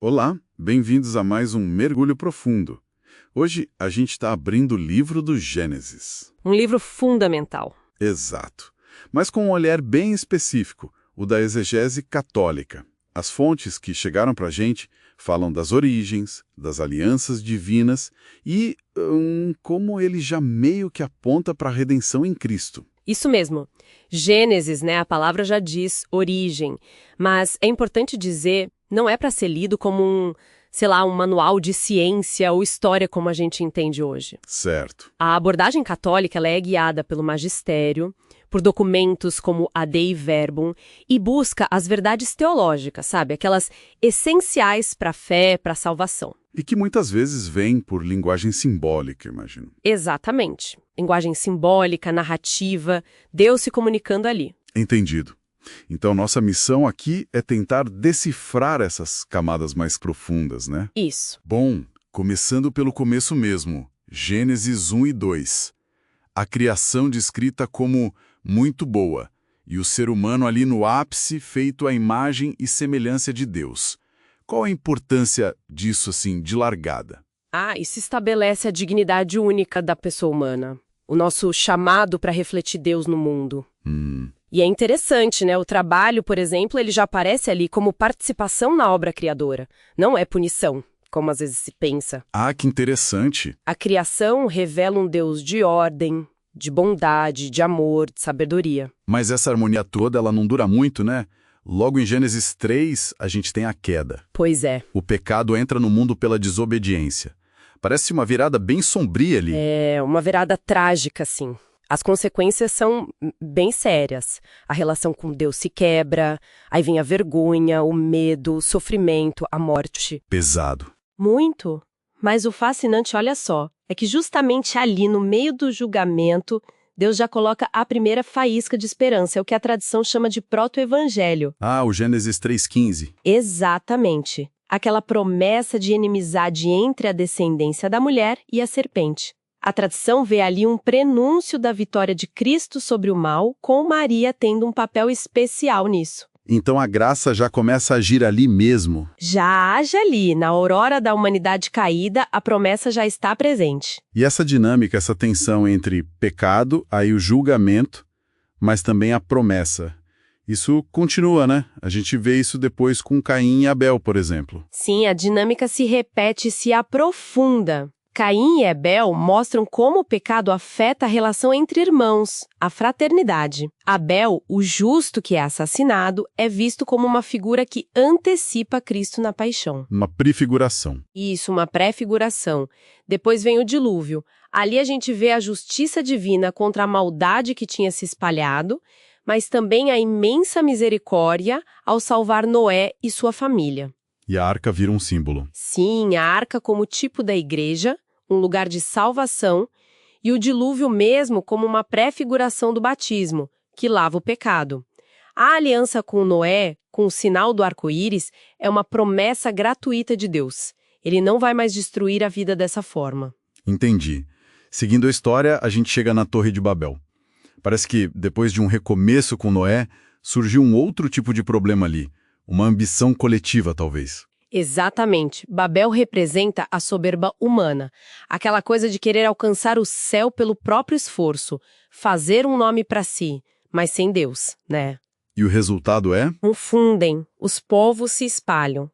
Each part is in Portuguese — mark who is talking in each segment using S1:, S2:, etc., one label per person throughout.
S1: Olá, bem-vindos a mais um Mergulho Profundo. Hoje a gente está abrindo o livro do Gênesis.
S2: Um livro fundamental.
S1: Exato. Mas com um olhar bem específico, o da exegese católica. As fontes que chegaram para a gente falam das origens, das alianças divinas e como ele já meio que aponta para a redenção em Cristo.
S2: Isso mesmo. Gênesis, né? A palavra já diz origem. Mas é importante dizer, não é para ser lido como um manual de ciência ou história como a gente entende hoje.
S1: Certo.
S2: A abordagem católica ela é guiada pelo magistério, por documentos como a Dei Verbum e busca as verdades teológicas, sabe? Aquelas essenciais para a fé, para a salvação.
S1: E que muitas vezes vem por linguagem simbólica, imagino.
S2: Exatamente. Linguagem simbólica, narrativa, Deus se comunicando ali.
S1: Entendido. Então, nossa missão aqui é tentar decifrar essas camadas mais profundas, né?
S2: Isso.
S1: Bom, começando pelo começo mesmo, Gênesis 1 e 2. A criação descrita como muito boa, e o ser humano ali no ápice feito à imagem e semelhança de Deus. Qual a importância disso, assim, de largada?
S2: Isso estabelece a dignidade única da pessoa humana. O nosso chamado para refletir Deus no mundo. E é interessante, né? O trabalho, por exemplo, ele já aparece ali como participação na obra criadora. Não é punição, como às vezes se pensa.
S1: Que interessante.
S2: A criação revela um Deus de ordem, de bondade, de amor, de sabedoria.
S1: Mas essa harmonia toda, ela não dura muito, né? Logo em Gênesis 3, a gente tem a queda.
S2: Pois é.
S1: O pecado entra no mundo pela desobediência. Parece uma virada bem sombria ali.
S2: É uma virada trágica, sim. As consequências são bem sérias. A relação com Deus se quebra, aí vem a vergonha, o medo, o sofrimento, a morte.
S1: Pesado.
S2: Muito. Mas o fascinante, olha só, é que justamente ali, no meio do julgamento, Deus já coloca a primeira faísca de esperança, é o que a tradição chama de proto-evangelho.
S1: O Gênesis 3,15.
S2: Exatamente. Aquela promessa de inimizade entre a descendência da mulher e a serpente. A tradição vê ali um prenúncio da vitória de Cristo sobre o mal, com Maria tendo um papel especial nisso.
S1: Então a graça já começa a agir ali mesmo.
S2: Já age ali, na aurora da humanidade caída, a promessa já está presente.
S1: E essa dinâmica, essa tensão entre pecado, aí o julgamento, mas também a promessa. Isso continua, né? A gente vê isso depois com Caim e Abel, por exemplo.
S2: Sim, a dinâmica se repete e se aprofunda. Caim e Abel mostram como o pecado afeta a relação entre irmãos, a fraternidade. Abel, o justo que é assassinado, é visto como uma figura que antecipa Cristo na paixão.
S1: Uma prefiguração.
S2: Isso, uma pré-figuração. Depois vem o dilúvio. Ali a gente vê a justiça divina contra a maldade que tinha se espalhado, mas também a imensa misericórdia ao salvar Noé e sua família.
S1: E a arca vira um símbolo.
S2: Sim, a arca como tipo da igreja, um lugar de salvação, e o dilúvio mesmo como uma pré-figuração do batismo, que lava o pecado. A aliança com Noé, com o sinal do arco-íris, é uma promessa gratuita de Deus. Ele não vai mais destruir a vida dessa forma.
S1: Entendi. Seguindo a história, a gente chega na Torre de Babel. Parece que, depois de um recomeço com Noé, surgiu um outro tipo de problema ali. Uma ambição coletiva, talvez.
S2: Exatamente. Babel representa a soberba humana. Aquela coisa de querer alcançar o céu pelo próprio esforço. Fazer um nome para si, mas sem Deus, né?
S1: E o resultado é?
S2: Confundem. Os povos se espalham.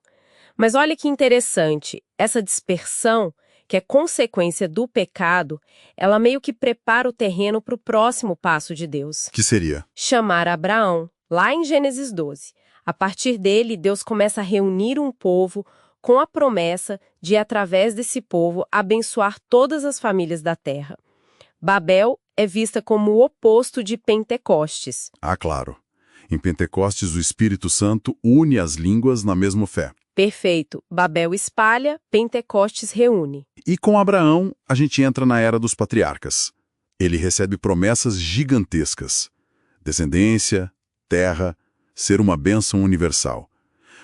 S2: Mas olha que interessante. Essa dispersão, que é consequência do pecado, ela meio que prepara o terreno para o próximo passo de Deus.
S1: Que seria?
S2: Chamar Abraão, lá em Gênesis 12. A partir dele, Deus começa a reunir um povo com a promessa de, através desse povo, abençoar todas as famílias da terra. Babel é vista como o oposto de Pentecostes.
S1: Claro. Em Pentecostes, o Espírito Santo une as línguas na mesma fé.
S2: Perfeito. Babel espalha, Pentecostes reúne.
S1: E com Abraão, a gente entra na era dos patriarcas. Ele recebe promessas gigantescas. Descendência, terra, ser uma bênção universal.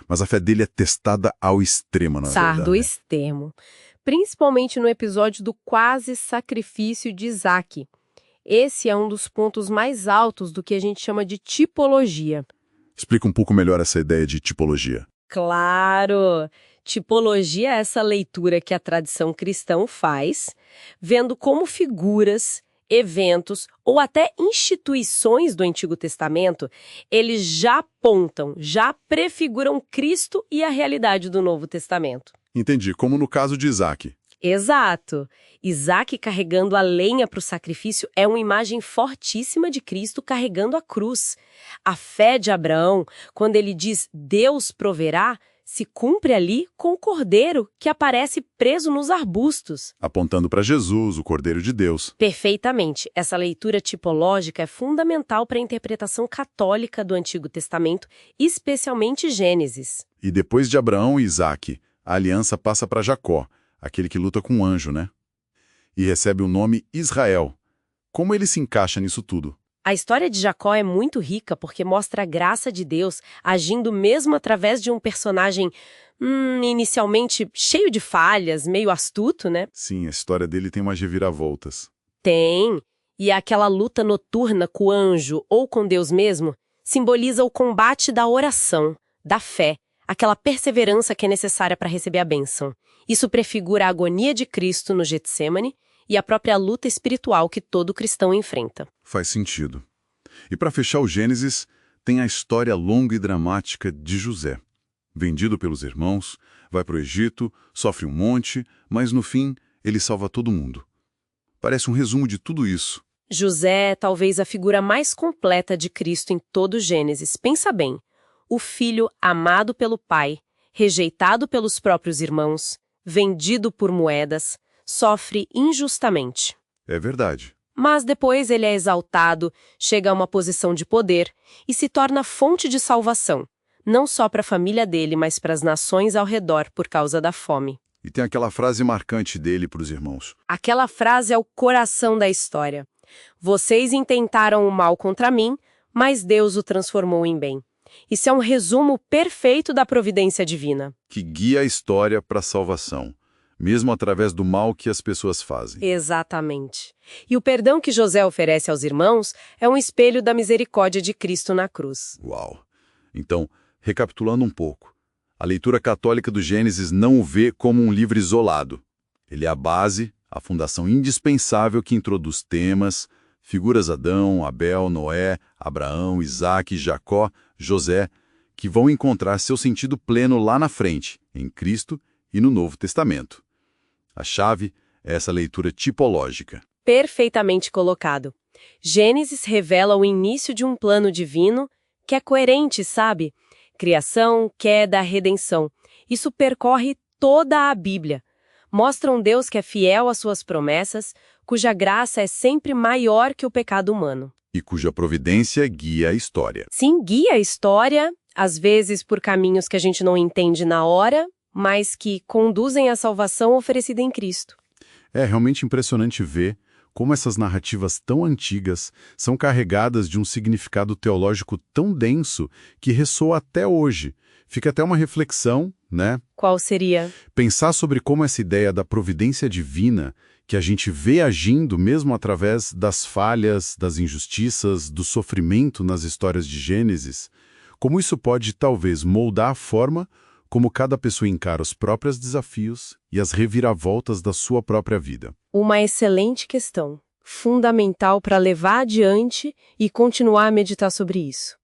S1: Mas a fé dele é testada ao extremo, na verdade.
S2: Do extremo. Principalmente no episódio do quase sacrifício de Isaque. Esse é um dos pontos mais altos do que a gente chama de tipologia.
S1: Explica um pouco melhor essa ideia de tipologia.
S2: Claro! Tipologia é essa leitura que a tradição cristã faz, vendo como figuras, eventos ou até instituições do Antigo Testamento, eles já apontam, já prefiguram Cristo e a realidade do Novo Testamento.
S1: Entendi, como no caso de Isaac.
S2: Exato. Isaac carregando a lenha para o sacrifício é uma imagem fortíssima de Cristo carregando a cruz. A fé de Abraão, quando ele diz Deus proverá, se cumpre ali com o cordeiro que aparece preso nos arbustos.
S1: Apontando para Jesus, o Cordeiro de Deus.
S2: Perfeitamente. Essa leitura tipológica é fundamental para a interpretação católica do Antigo Testamento, especialmente Gênesis.
S1: E depois de Abraão e Isaac, a aliança passa para Jacó, aquele que luta com o anjo, né? E recebe o nome Israel. Como ele se encaixa nisso tudo?
S2: A história de Jacó é muito rica porque mostra a graça de Deus agindo mesmo através de um personagem inicialmente cheio de falhas, meio astuto, né?
S1: Sim, a história dele tem umas reviravoltas.
S2: Tem. E aquela luta noturna com o anjo ou com Deus mesmo simboliza o combate da oração, da fé, aquela perseverança que é necessária para receber a bênção. Isso prefigura a agonia de Cristo no Getsêmani e a própria luta espiritual que todo cristão enfrenta.
S1: Faz sentido. E para fechar o Gênesis, tem a história longa e dramática de José. Vendido pelos irmãos, vai para o Egito, sofre um monte, mas no fim ele salva todo mundo. Parece um resumo de tudo isso.
S2: José é talvez a figura mais completa de Cristo em todo o Gênesis. Pensa bem, o filho amado pelo pai, rejeitado pelos próprios irmãos, vendido por moedas, sofre injustamente.
S1: É verdade.
S2: Mas depois ele é exaltado, chega a uma posição de poder e se torna fonte de salvação, não só para a família dele, mas para as nações ao redor por causa da fome.
S1: E tem aquela frase marcante dele para os irmãos.
S2: Aquela frase é o coração da história. Vocês intentaram o mal contra mim, mas Deus o transformou em bem. Isso é um resumo perfeito da providência divina.
S1: Que guia a história para a salvação, mesmo através do mal que as pessoas fazem.
S2: Exatamente. E o perdão que José oferece aos irmãos é um espelho da misericórdia de Cristo na cruz.
S1: Uau! Então, recapitulando um pouco, a leitura católica do Gênesis não o vê como um livro isolado. Ele é a base, a fundação indispensável que introduz temas, figuras Adão, Abel, Noé, Abraão, Isaac, Jacó, José, que vão encontrar seu sentido pleno lá na frente, em Cristo e no Novo Testamento. A chave é essa leitura tipológica.
S2: Perfeitamente colocado. Gênesis revela o início de um plano divino que é coerente, sabe? Criação, queda, redenção. Isso percorre toda a Bíblia. Mostra um Deus que é fiel às suas promessas, cuja graça é sempre maior que o pecado humano.
S1: E cuja providência guia a história.
S2: Sim, guia a história, às vezes por caminhos que a gente não entende na hora, mas que conduzem à salvação oferecida em Cristo.
S1: É realmente impressionante ver como essas narrativas tão antigas são carregadas de um significado teológico tão denso que ressoa até hoje. Fica até uma reflexão, né?
S2: Qual seria?
S1: Pensar sobre como essa ideia da providência divina, que a gente vê agindo mesmo através das falhas, das injustiças, do sofrimento nas histórias de Gênesis, como isso pode talvez moldar a forma como cada pessoa encara os próprios desafios e as reviravoltas da sua própria vida.
S2: Uma excelente questão, fundamental para levar adiante e continuar a meditar sobre isso.